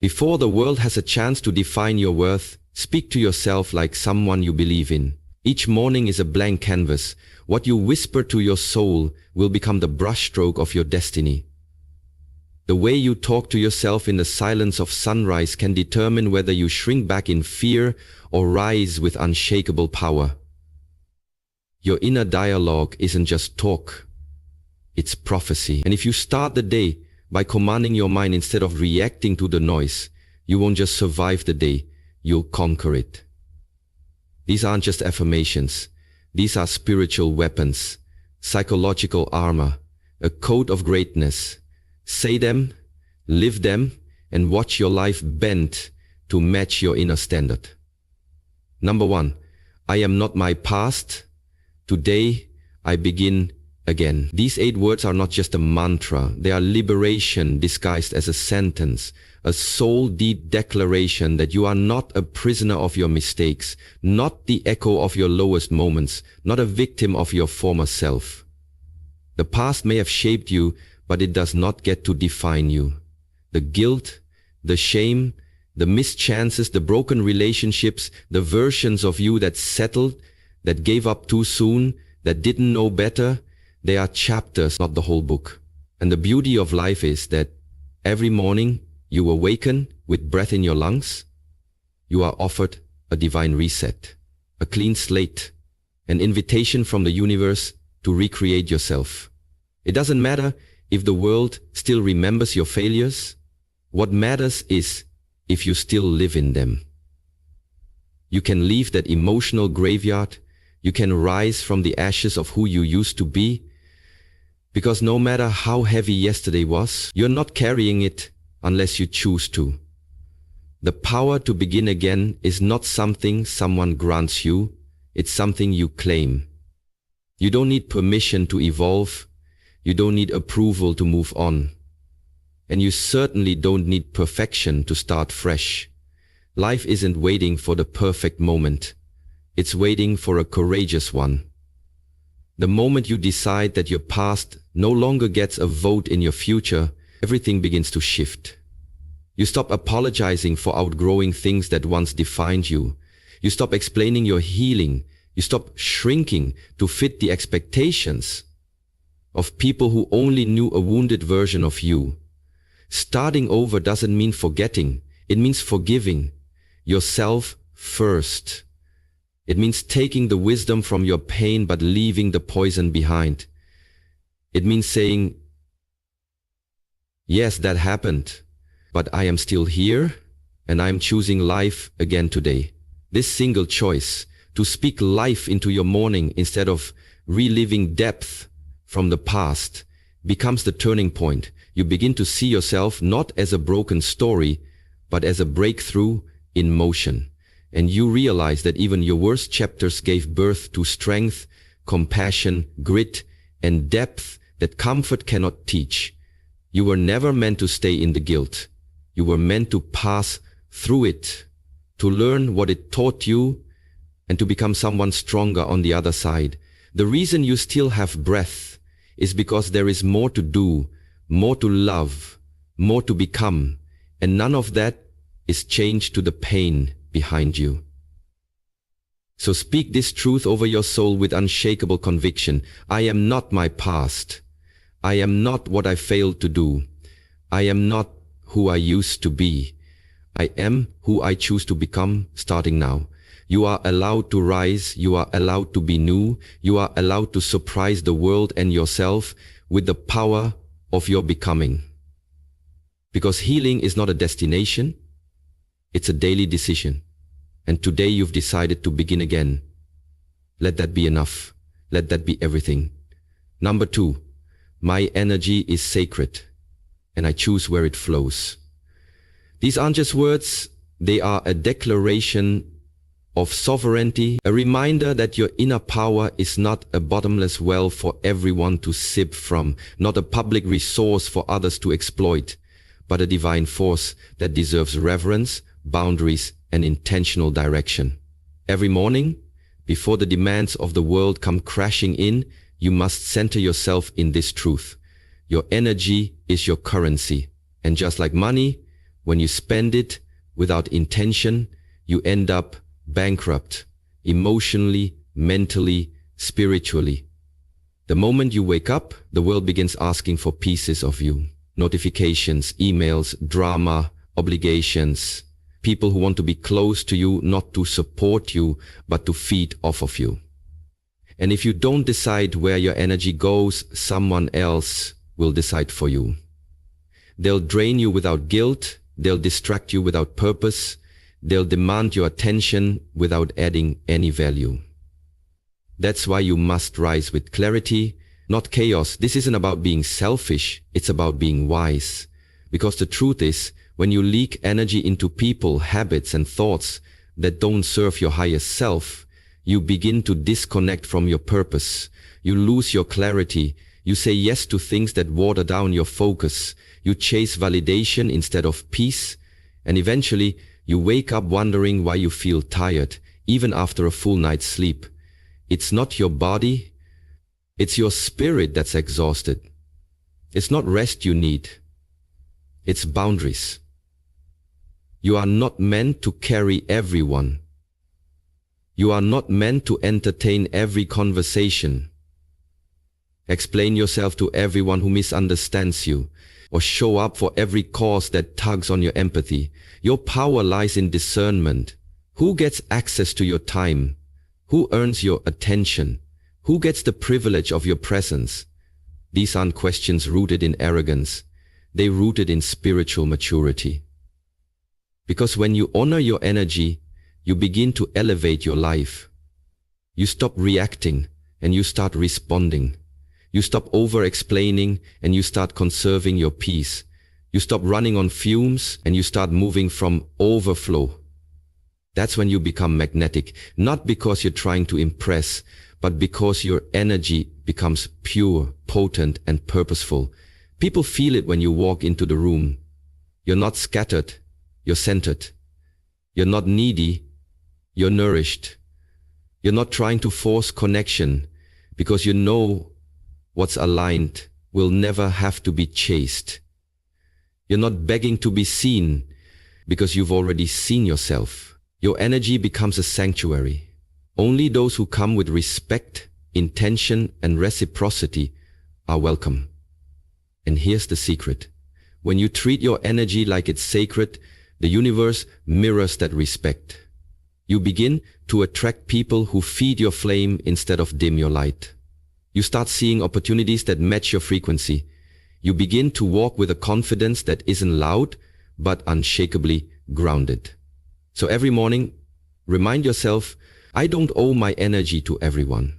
Before the world has a chance to define your worth, speak to yourself like someone you believe in. Each morning is a blank canvas. What you whisper to your soul will become the brushstroke of your destiny. The way you talk to yourself in the silence of sunrise can determine whether you shrink back in fear or rise with unshakable power. Your inner dialogue isn't just talk, it's prophecy. And if you start the day by commanding your mind instead of reacting to the noise, you won't just survive the day, you'll conquer it. These aren't just affirmations. These are spiritual weapons, psychological armor, a code of greatness. Say them, live them, and watch your life bend to match your inner standard. Number 1, I am not my past. Today, I begin again. These 8 words are not just a mantra. They are liberation disguised as a sentence, a soul-deep declaration that you are not a prisoner of your mistakes, not the echo of your lowest moments, not a victim of your former self. The past may have shaped you, but it does not get to define you. The guilt, the shame, the missed chances, the broken relationships, the versions of you that settled, that gave up too soon, that didn't know better, they are chapters, not the whole book. And the beauty of life is that every morning you awaken with breath in your lungs, you are offered a divine reset, a clean slate, an invitation from the universe to recreate yourself. It doesn't matter if the world still remembers your failures. What matters is if you still live in them. You can leave that emotional graveyard. You can rise from the ashes of who you used to be. Because no matter how heavy yesterday was, you're not carrying it unless you choose to. The power to begin again is not something someone grants you. It's something you claim. You don't need permission to evolve. You don't need approval to move on. And you certainly don't need perfection to start fresh. Life isn't waiting for the perfect moment. It's waiting for a courageous one. The moment you decide that your past no longer gets a vote in your future, everything begins to shift. You stop apologizing for outgrowing things that once defined you. You stop explaining your healing. You stop shrinking to fit the expectations of people who only knew a wounded version of you. Starting over doesn't mean forgetting. It means forgiving yourself first. It means taking the wisdom from your pain but leaving the poison behind. It means saying, yes, that happened, but I am still here and I'm choosing life again today. This single choice, to speak life into your morning instead of reliving depth from the past, becomes the turning point. You begin to see yourself not as a broken story, but as a breakthrough in motion. And you realize that even your worst chapters gave birth to strength, compassion, grit, and depth that comfort cannot teach. You were never meant to stay in the guilt. You were meant to pass through it, to learn what it taught you, and to become someone stronger on the other side. The reason you still have breath is because there is more to do, more to love, more to become, and none of that is changed to the pain behind you. So speak this truth over your soul with unshakable conviction. I am not my past. I am not what I failed to do. I am not who I used to be. I am who I choose to become starting now. You are allowed to rise. You are allowed to be new. You are allowed to surprise the world and yourself with the power of your becoming. Because healing is not a destination. It's a daily decision. And today you've decided to begin again. Let that be enough. Let that be everything. Number 2, my energy is sacred, and I choose where it flows. These aren't just words. They are a declaration of sovereignty, a reminder that your inner power is not a bottomless well for everyone to sip from, not a public resource for others to exploit, but a divine force that deserves reverence, boundaries, and intentional direction. Every morning, before the demands of the world come crashing in, you must center yourself in this truth. Your energy is your currency, and just like money, When you spend it without intention, you end up bankrupt, emotionally, mentally, spiritually. The moment you wake up, the world begins asking for pieces of you. Notifications, emails, drama, obligations, people who want to be close to you, not to support you, but to feed off of you. And if you don't decide where your energy goes, someone else will decide for you. They'll drain you without guilt, they'll distract you without purpose, they'll demand your attention without adding any value. That's why you must rise with clarity, not chaos. This isn't about being selfish, it's about being wise. Because the truth is, when you leak energy into people, habits and thoughts that don't serve your highest self, you begin to disconnect from your purpose. You lose your clarity. You say yes to things that water down your focus. You chase validation instead of peace. And eventually, you wake up wondering why you feel tired, even after a full night's sleep. It's not your body, it's your spirit that's exhausted. It's not rest you need, it's boundaries. You are not meant to carry everyone. You are not meant to entertain every conversation, explain yourself to everyone who misunderstands you, or show up for every cause that tugs on your empathy. Your power lies in discernment. Who gets access to your time? Who earns your attention? Who gets the privilege of your presence? These aren't questions rooted in arrogance. They're rooted in spiritual maturity. Because when you honor your energy, you begin to elevate your life. You stop reacting and you start responding. You stop over-explaining and you start conserving your peace. You stop running on fumes and you start moving from overflow. That's when you become magnetic, not because you're trying to impress, but because your energy becomes pure, potent, and purposeful. People feel it when you walk into the room. You're not scattered, you're centered. You're not needy, you're nourished. You're not trying to force connection, because you know what's aligned will never have to be chased. You're not begging to be seen, because you've already seen yourself. Your energy becomes a sanctuary. Only those who come with respect, intention, and reciprocity are welcome. And here's the secret. When you treat your energy like it's sacred, the universe mirrors that respect. You begin to attract people who feed your flame instead of dim your light. You start seeing opportunities that match your frequency. You begin to walk with a confidence that isn't loud, but unshakably grounded. So every morning, remind yourself, I don't owe my energy to everyone.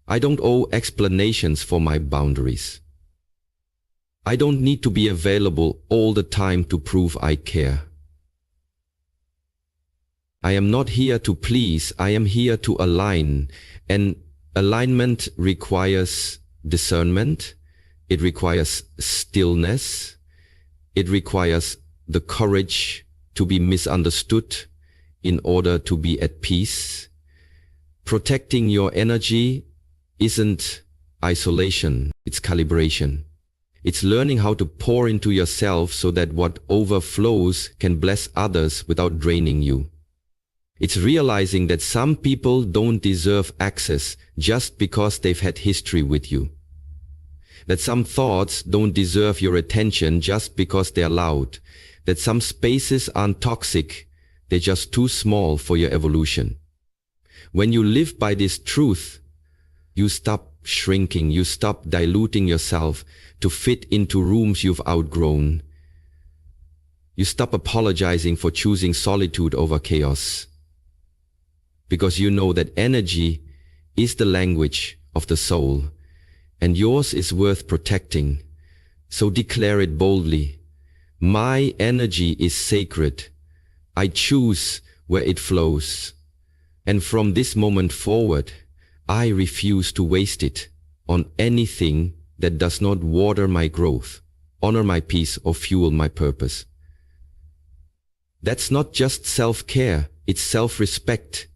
I don't owe explanations for my boundaries. I don't need to be available all the time to prove I care. I am not here to please, I am here to align. And alignment requires discernment. It requires stillness. It requires the courage to be misunderstood in order to be at peace. Protecting your energy isn't isolation, it's calibration. It's learning how to pour into yourself so that what overflows can bless others without draining you. It's realizing that some people don't deserve access just because they've had history with you. That some thoughts don't deserve your attention just because they're loud. That some spaces aren't toxic, they're just too small for your evolution. When you live by this truth, you stop shrinking, you stop diluting yourself to fit into rooms you've outgrown. You stop apologizing for choosing solitude over chaos. Because you know that energy is the language of the soul, and yours is worth protecting. So declare it boldly. My energy is sacred. I choose where it flows. And from this moment forward, I refuse to waste it on anything that does not water my growth, honor my peace, or fuel my purpose. That's not just self-care, it's self-respect.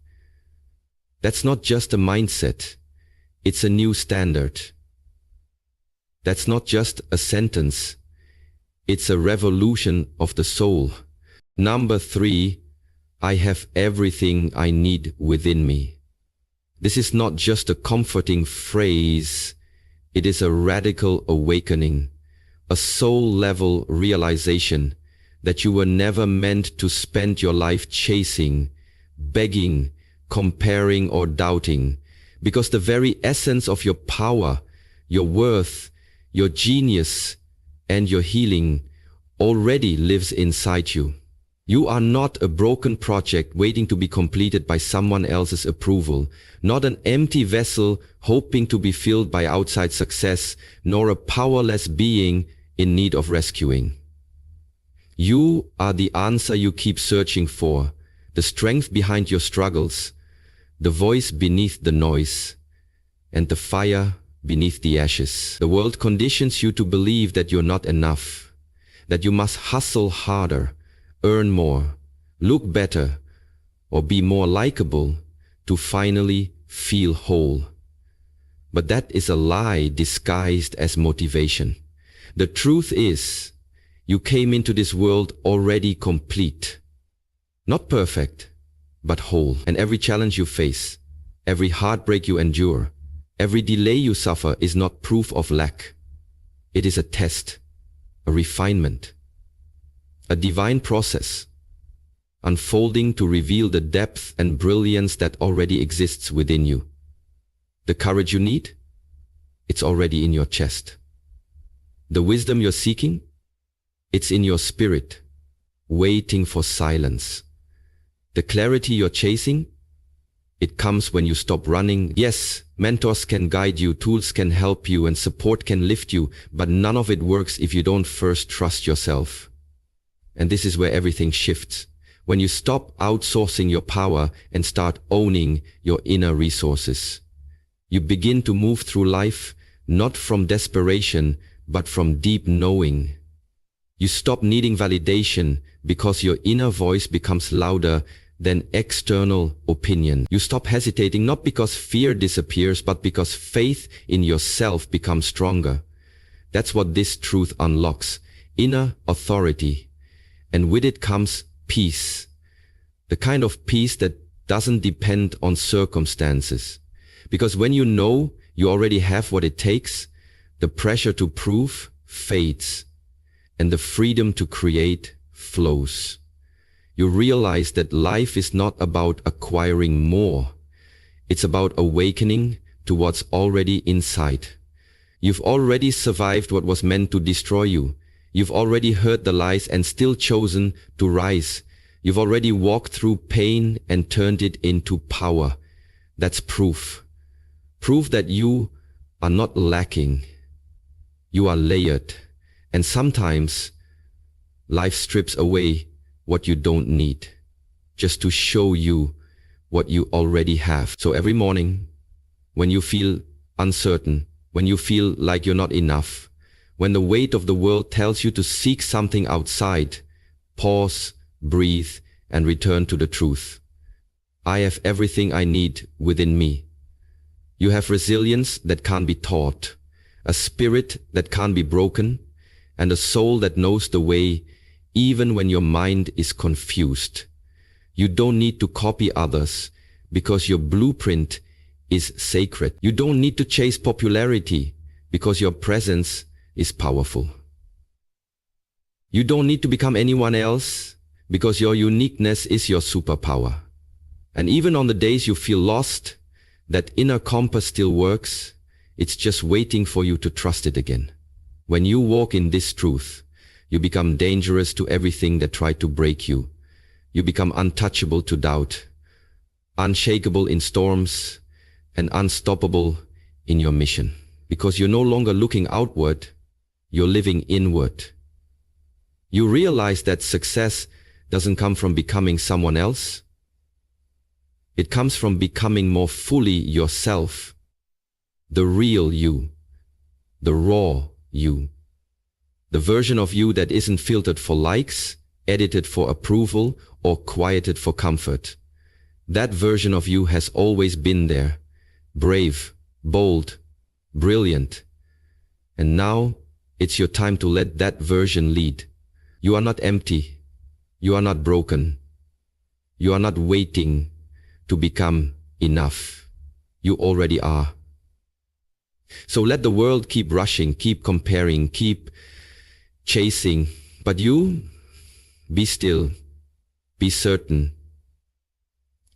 That's not just a mindset, it's a new standard. That's not just a sentence, It's a revolution of the soul. Number 3, I have everything I need within me. This is not just a comforting phrase, it is a radical awakening, a soul-level realization that you were never meant to spend your life chasing, begging, comparing or doubting, because the very essence of your power, your worth, your genius, and your healing already lives inside you. You are not a broken project waiting to be completed by someone else's approval, not an empty vessel hoping to be filled by outside success, nor a powerless being in need of rescuing. You are the answer you keep searching for, the strength behind your struggles, the voice beneath the noise, and the fire beneath the ashes. The world conditions you to believe that you're not enough, that you must hustle harder, earn more, look better, or be more likable to finally feel whole. But that is a lie disguised as motivation. The truth is, you came into this world already complete. Not perfect, but whole. And every challenge you face, every heartbreak you endure, every delay you suffer is not proof of lack. It is a test, a refinement, a divine process, unfolding to reveal the depth and brilliance that already exists within you. The courage you need, it's already in your chest. The wisdom you're seeking, it's in your spirit, waiting for silence. The clarity you're chasing, it comes when you stop running. Yes, mentors can guide you, tools can help you, and support can lift you, but none of it works if you don't first trust yourself. And this is where everything shifts. When you stop outsourcing your power and start owning your inner resources. You begin to move through life, not from desperation, but from deep knowing. You stop needing validation because your inner voice becomes louder than external opinion. You stop hesitating not because fear disappears, but because faith in yourself becomes stronger. That's what this truth unlocks, inner authority. And with it comes peace. The kind of peace that doesn't depend on circumstances. Because when you know you already have what it takes, the pressure to prove fades, and the freedom to create flows. You realize that life is not about acquiring more. It's about awakening to what's already inside. You've already survived what was meant to destroy you. You've already heard the lies and still chosen to rise. You've already walked through pain and turned it into power. That's proof. Proof that you are not lacking. You are layered. And sometimes life strips away what you don't need, just to show you what you already have. So every morning, when you feel uncertain, when you feel like you're not enough, when the weight of the world tells you to seek something outside, pause, breathe, and return to the truth. I have everything I need within me. You have resilience that can't be taught, a spirit that can't be broken, and a soul that knows the way even when your mind is confused. You don't need to copy others because your blueprint is sacred. You don't need to chase popularity because your presence is powerful. You don't need to become anyone else because your uniqueness is your superpower. And even on the days you feel lost, that inner compass still works. It's just waiting for you to trust it again. When you walk in this truth, you become dangerous to everything that tried to break you. You become untouchable to doubt, unshakable in storms, and unstoppable in your mission. Because you're no longer looking outward, you're living inward. You realize that success doesn't come from becoming someone else. It comes from becoming more fully yourself, the real you, the raw you. The version of you that isn't filtered for likes, edited for approval, or quieted for comfort. That version of you has always been there, brave, bold, brilliant. And now It's your time to let that version lead. You are not empty. You are not broken. You are not waiting to become enough. You already are. So let the world keep rushing, keep comparing, keep chasing. But you, be still, be certain.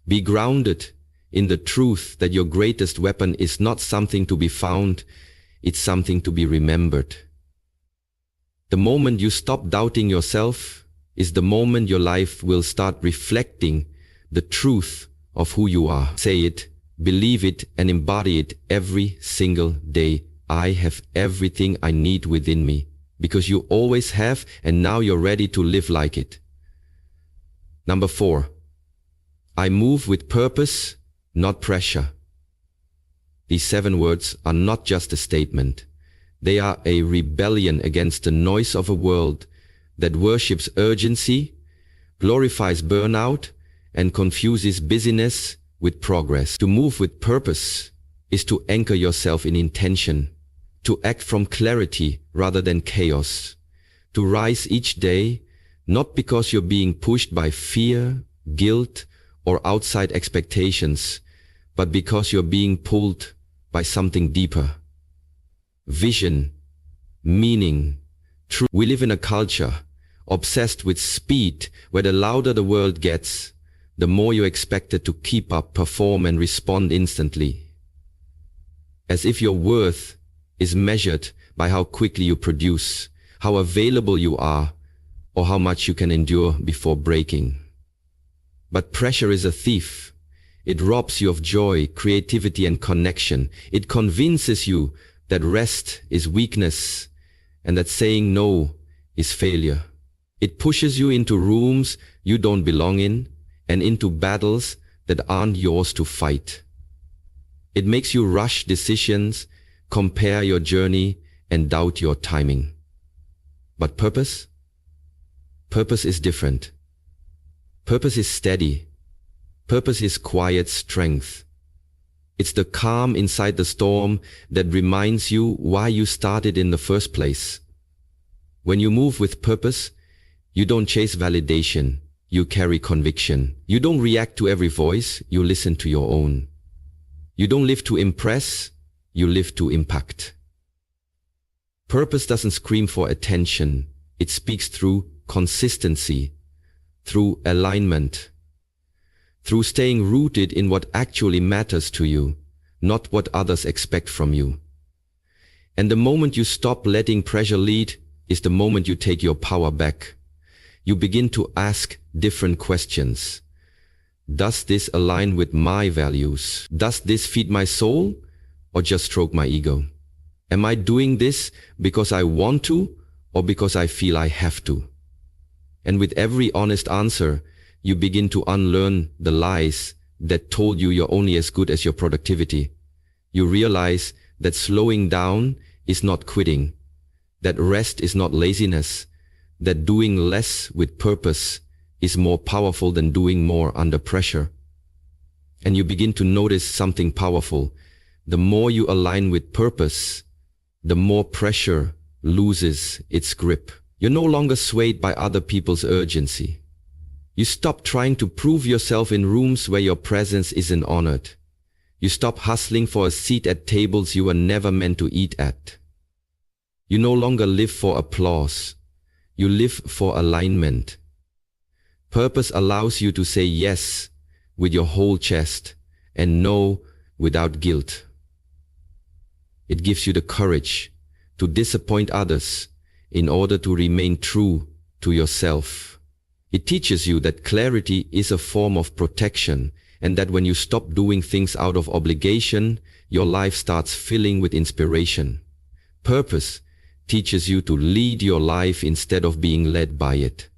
Be grounded in the truth that your greatest weapon is not something to be found, it's something to be remembered. The moment you stop doubting yourself is the moment your life will start reflecting the truth of who you are. Say it, believe it, and embody it every single day. I have everything I need within me, because you always have, and now you're ready to live like it. Number 4, I move with purpose, not pressure. These 7 words are not just a statement. They are a rebellion against the noise of a world that worships urgency, glorifies burnout, and confuses busyness with progress. To move with purpose is to anchor yourself in intention, to act from clarity rather than chaos, to rise each day, not because you're being pushed by fear, guilt, or outside expectations, but because you're being pulled by something deeper. Vision, meaning, truth. We live in a culture obsessed with speed, where the louder the world gets, the more you're expected to keep up, perform, and respond instantly. As if your worth is measured by how quickly you produce, how available you are, or how much you can endure before breaking. But pressure is a thief. It robs you of joy, creativity, and connection. It convinces you that rest is weakness and that saying no is failure. It pushes you into rooms you don't belong in and into battles that aren't yours to fight. It makes you rush decisions, compare your journey, and doubt your timing. But purpose? Purpose is different. Purpose is steady. Purpose is quiet strength. It's the calm inside the storm that reminds you why you started in the first place. When you move with purpose, you don't chase validation, you carry conviction. You don't react to every voice, you listen to your own. You don't live to impress, you live to impact. Purpose doesn't scream for attention, it speaks through consistency, through alignment, through staying rooted in what actually matters to you, not what others expect from you. And the moment you stop letting pressure lead is the moment you take your power back. You begin to ask different questions. Does this align with my values? Does this feed my soul or just stroke my ego? Am I doing this because I want to or because I feel I have to? And with every honest answer, you begin to unlearn the lies that told you you're only as good as your productivity. You realize that slowing down is not quitting, that rest is not laziness, that doing less with purpose is more powerful than doing more under pressure. And you begin to notice something powerful. The more you align with purpose, the more pressure loses its grip. You're no longer swayed by other people's urgency. You stop trying to prove yourself in rooms where your presence isn't honored. You stop hustling for a seat at tables you were never meant to eat at. You no longer live for applause. You live for alignment. Purpose allows you to say yes with your whole chest and no without guilt. It gives you the courage to disappoint others in order to remain true to yourself. It teaches you that clarity is a form of protection, and that when you stop doing things out of obligation, your life starts filling with inspiration. Purpose teaches you to lead your life instead of being led by it.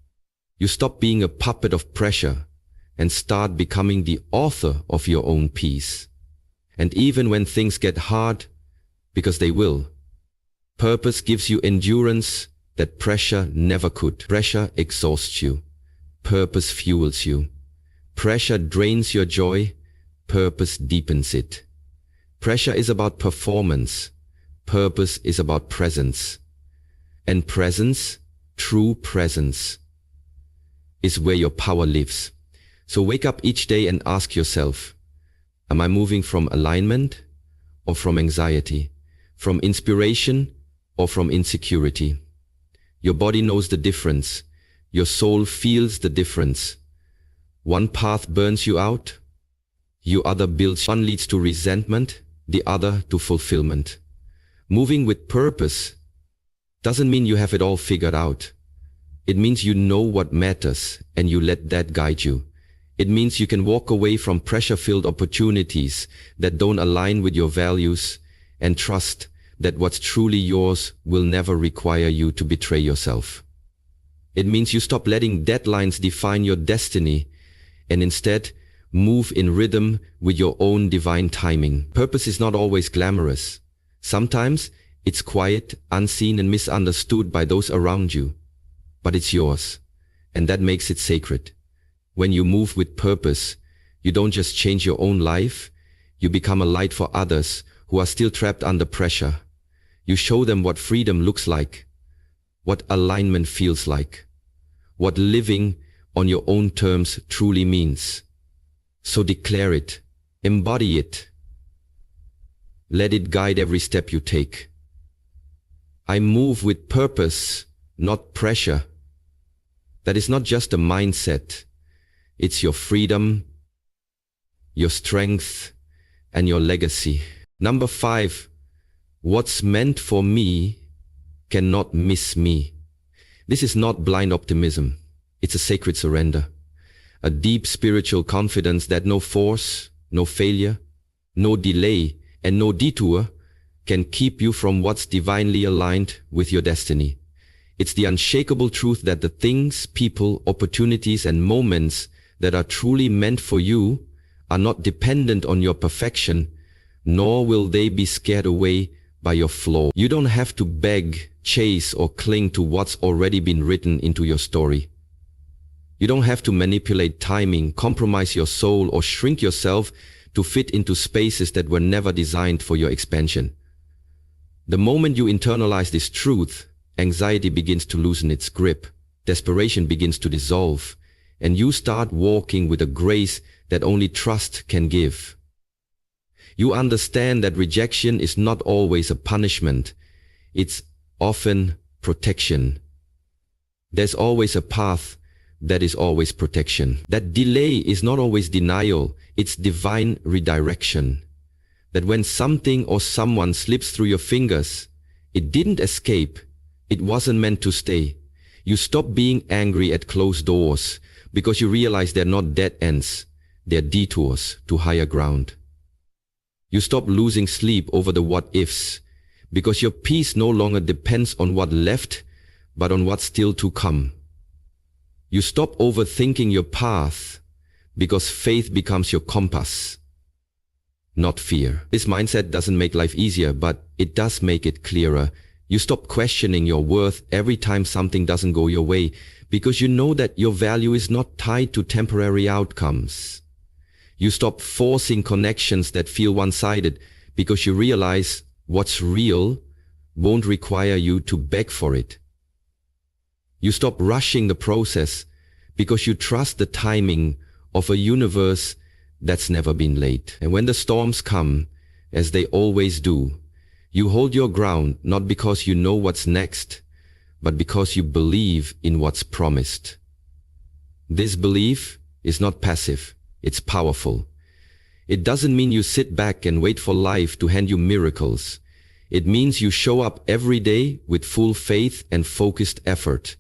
You stop being a puppet of pressure and start becoming the author of your own peace. And even when things get hard, because they will, purpose gives you endurance that pressure never could. Pressure exhausts you. Purpose fuels you. Pressure drains your joy. Purpose deepens it. Pressure is about performance. Purpose is about presence. And presence, true presence, is where your power lives. So wake up each day and ask yourself, am I moving from alignment or from anxiety? From inspiration or from insecurity? Your body knows the difference. Your soul feels the difference. One path burns you out, your other builds. One leads to resentment, the other to fulfillment. Moving with purpose doesn't mean you have it all figured out. It means you know what matters and you let that guide you. It means you can walk away from pressure-filled opportunities that don't align with your values and trust that what's truly yours will never require you to betray yourself. It means you stop letting deadlines define your destiny and instead move in rhythm with your own divine timing. Purpose is not always glamorous. Sometimes it's quiet, unseen, and misunderstood by those around you. But it's yours, and that makes it sacred. When you move with purpose, you don't just change your own life, you become a light for others who are still trapped under pressure. You show them what freedom looks like, what alignment feels like, what living on your own terms truly means. So declare it, embody it. Let it guide every step you take. I move with purpose, not pressure. That is not just a mindset. It's your freedom, your strength, and your legacy. Number 5, what's meant for me cannot miss me. This is not blind optimism. It's a sacred surrender. A deep spiritual confidence that no force, no failure, no delay, and no detour can keep you from what's divinely aligned with your destiny. It's the unshakable truth that the things, people, opportunities, and moments that are truly meant for you are not dependent on your perfection, nor will they be scared away by your flaw. You don't have to beg, chase, or cling to what's already been written into your story. You don't have to manipulate timing, compromise your soul, or shrink yourself to fit into spaces that were never designed for your expansion. The moment you internalize this truth, anxiety begins to loosen its grip, desperation begins to dissolve, and you start walking with a grace that only trust can give. You understand that rejection is not always a punishment. It's often protection. There's always a path that is always protection. That delay is not always denial, it's divine redirection. That when something or someone slips through your fingers, it didn't escape, it wasn't meant to stay. You stop being angry at closed doors because you realize they're not dead ends, they're detours to higher ground. You stop losing sleep over the what-ifs because your peace no longer depends on what left, but on what's still to come. You stop overthinking your path because faith becomes your compass, not fear. This mindset doesn't make life easier, but it does make it clearer. You stop questioning your worth every time something doesn't go your way because you know that your value is not tied to temporary outcomes. You stop forcing connections that feel one-sided because you realize what's real won't require you to beg for it. You stop rushing the process because you trust the timing of a universe that's never been late. And when the storms come, as they always do, you hold your ground not because you know what's next, but because you believe in what's promised. This belief is not passive, it's powerful. It doesn't mean you sit back and wait for life to hand you miracles. It means you show up every day with full faith and focused effort,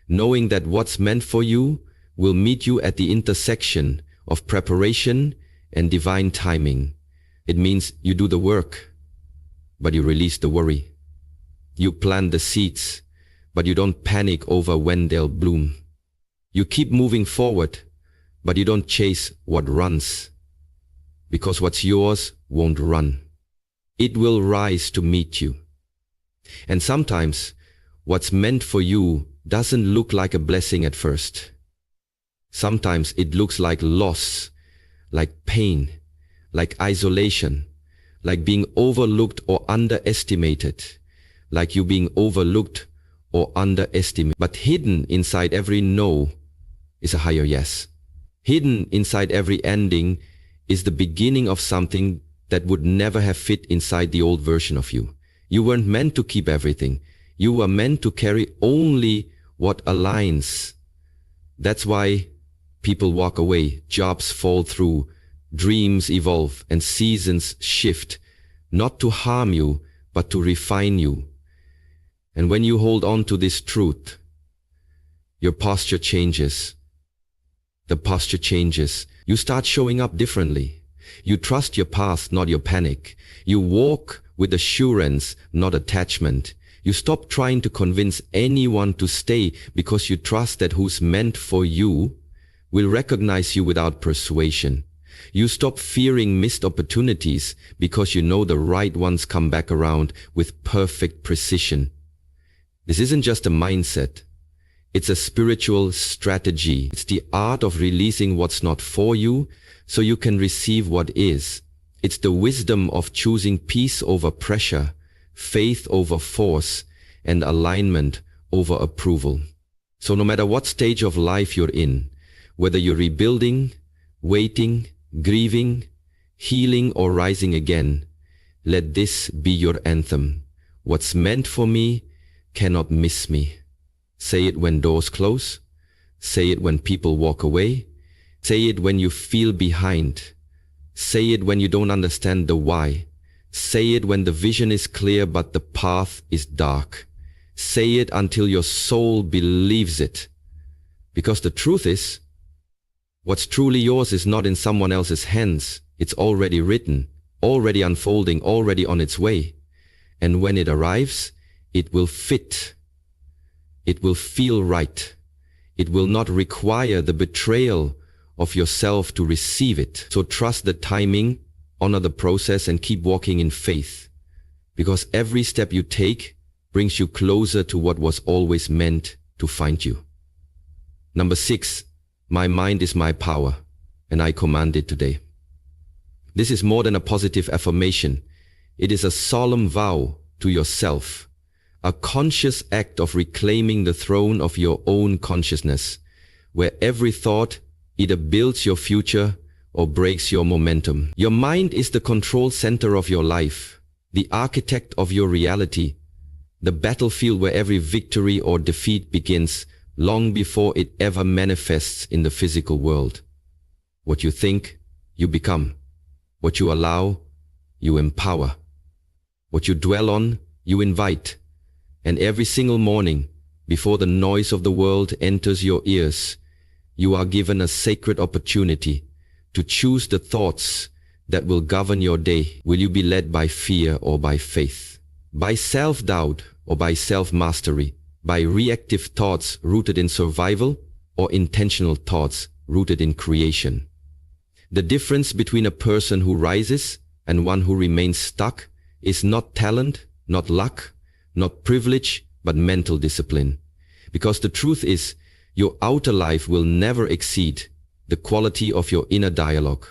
knowing that what's meant for you will meet you at the intersection of preparation and divine timing. It means you do the work, but you release the worry. You plant the seeds, but you don't panic over when they'll bloom. You keep moving forward, but you don't chase what runs, because what's yours won't run. It will rise to meet you. And sometimes what's meant for you doesn't look like a blessing at first. Sometimes it looks like loss, like pain, like isolation, like being overlooked or underestimated, like you being overlooked or underestimate. But hidden inside every no is a higher yes. Hidden inside every ending is the beginning of something that would never have fit inside the old version of you. You weren't meant to keep everything. You were meant to carry only what aligns. That's why people walk away, jobs fall through, dreams evolve, and seasons shift, not to harm you, but to refine you. And when you hold on to this truth, your posture changes. The posture changes. You start showing up differently. You trust your path, not your panic. You walk with assurance, not attachment. You stop trying to convince anyone to stay because you trust that who's meant for you will recognize you without persuasion. You stop fearing missed opportunities because you know the right ones come back around with perfect precision. This isn't just a mindset. It's a spiritual strategy. It's the art of releasing what's not for you so you can receive what is. It's the wisdom of choosing peace over pressure, faith over force, and alignment over approval. So no matter what stage of life you're in, whether you're rebuilding, waiting, grieving, healing, or rising again, let this be your anthem. What's meant for me cannot miss me. Say it when doors close. Say it when people walk away. Say it when you feel behind. Say it when you don't understand the why. Say it when the vision is clear but the path is dark. Say it until your soul believes it. Because the truth is, what's truly yours is not in someone else's hands. It's already written, already unfolding, already on its way. And when it arrives, it will fit. It will feel right. It will not require the betrayal of yourself to receive it. So trust the timing, honor the process, and keep walking in faith. Because every step you take brings you closer to what was always meant to find you. Number 6, my mind is my power, and I command it today. This is more than a positive affirmation. It is a solemn vow to yourself, a conscious act of reclaiming the throne of your own consciousness, where every thought either builds your future or breaks your momentum. Your mind is the control center of your life, the architect of your reality, the battlefield where every victory or defeat begins long before it ever manifests in the physical world. What you think, you become. What you allow, you empower. What you dwell on, you invite. And every single morning, before the noise of the world enters your ears, you are given a sacred opportunity to choose the thoughts that will govern your day. Will you be led by fear or by faith? By self-doubt or by self-mastery? By reactive thoughts rooted in survival or intentional thoughts rooted in creation? The difference between a person who rises and one who remains stuck is not talent, not luck, not privilege, but mental discipline. Because the truth is, your outer life will never exceed the quality of your inner dialogue.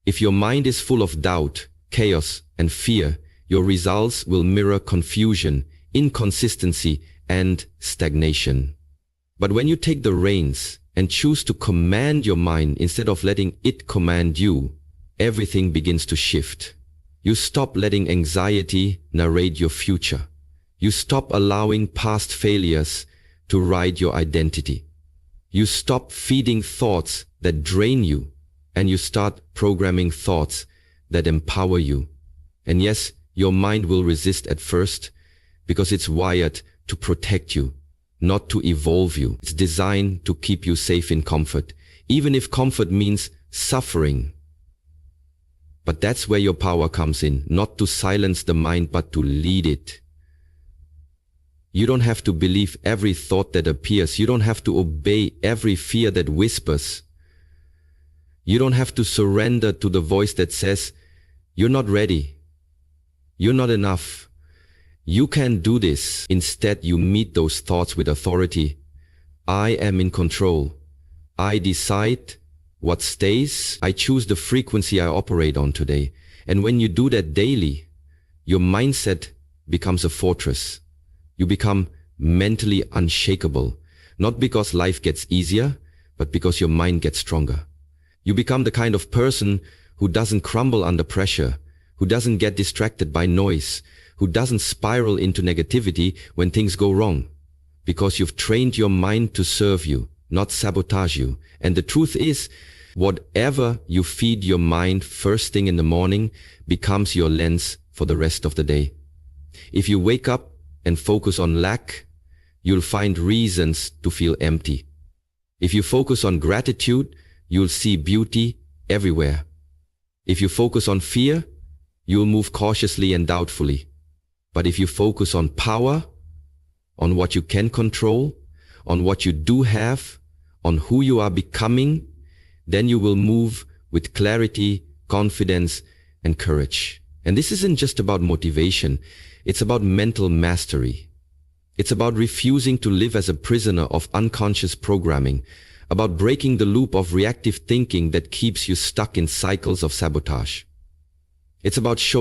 If your mind is full of doubt, chaos, and fear, your results will mirror confusion, inconsistency, and stagnation. But when you take the reins and choose to command your mind instead of letting it command you, everything begins to shift. You stop letting anxiety narrate your future. You stop allowing past failures to ride your identity. You stop feeding thoughts that drain you, and you start programming thoughts that empower you. And yes, your mind will resist at first because it's wired to protect you, not to evolve you. It's designed to keep you safe in comfort, even if comfort means suffering. But that's where your power comes in, not to silence the mind, but to lead it. You don't have to believe every thought that appears. You don't have to obey every fear that whispers. You don't have to surrender to the voice that says, "You're not ready. You're not enough. You can't do this." Instead, you meet those thoughts with authority. I am in control. I decide what stays. I choose the frequency I operate on today. And when you do that daily, your mindset becomes a fortress. You become mentally unshakable, not because life gets easier, but because your mind gets stronger. You become the kind of person who doesn't crumble under pressure, who doesn't get distracted by noise, who doesn't spiral into negativity when things go wrong, because you've trained your mind to serve you, not sabotage you. And the truth is, whatever you feed your mind first thing in the morning becomes your lens for the rest of the day. If you wake up and focus on lack, you'll find reasons to feel empty. If you focus on gratitude, you'll see beauty everywhere. If you focus on fear, you'll move cautiously and doubtfully. But if you focus on power, on what you can control, on what you do have, on who you are becoming, then you will move with clarity, confidence, and courage. And this isn't just about motivation, it's about mental mastery. It's about refusing to live as a prisoner of unconscious programming, about breaking the loop of reactive thinking that keeps you stuck in cycles of sabotage. It's about showing